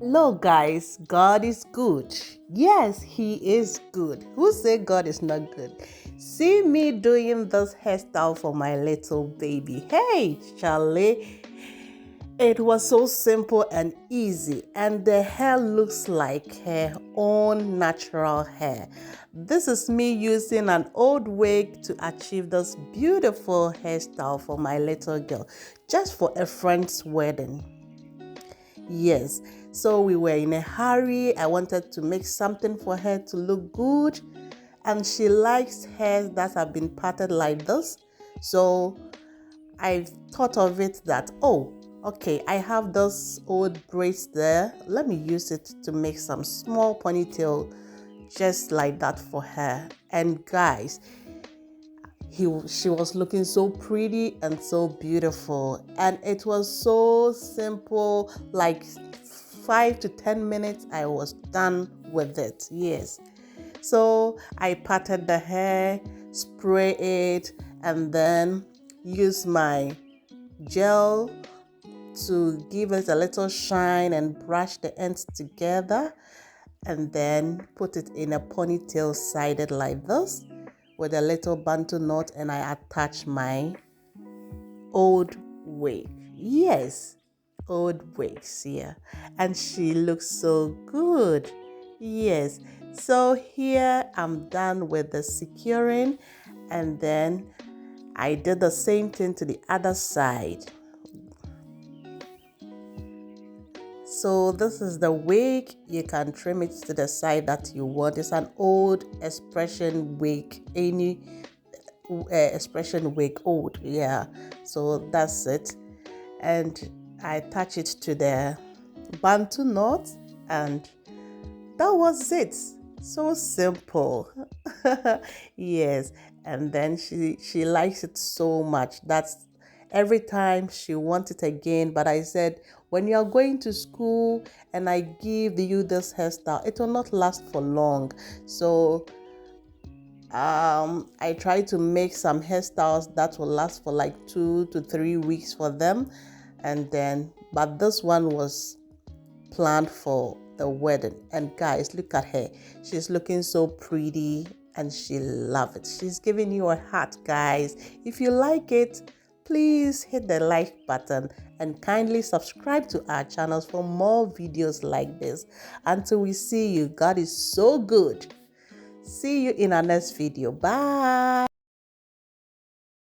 Look, guys, God is good. Yes, He is good. Who say God is not good? See me doing this hairstyle for my little baby. Hey, Charlie. It was so simple and easy, and the hair looks like her own natural hair. This is me using an old wig to achieve this beautiful hairstyle for my little girl, just for a friend's wedding. Yes, so we were in a hurry. I wanted to make something for her to look good, and she likes hair that have been parted like this. So I thought of it that, oh, okay, I have those old braids there. Let me use it to make some small ponytail just like that for her. And guys, she was looking so pretty and so beautiful, and it was so simple, like 5 to 10 minutes I was done with it. Yes, so I parted the hair, spray it, and then use my gel to give it a little shine and brush the ends together, and then put it in a ponytail sided like this with a little bantu knot, and I attach my old wig. Yes, old wigs, yeah. And she looks so good. Yes. So here I'm done with the securing, and then I did the same thing to the other side. So this is the wig. You can trim it to the side that you want. It's an old expression wig, any expression wig, old, yeah. So that's it, and I attach it to the bantu knot, and that was it. So simple. Yes, and then she likes it so much. That's every time she wants it again. But I said, when you are going to school and I give you this hairstyle, it will not last for long. So I try to make some hairstyles that will last for like 2 to 3 weeks for them, and then but this one was planned for the wedding. And guys, look at her. She's looking so pretty, and she loves it. She's giving you a heart, guys. If you like it, please hit the like button and kindly subscribe to our channels for more videos like this. Until we see you, God is so good. See you in our next video. Bye.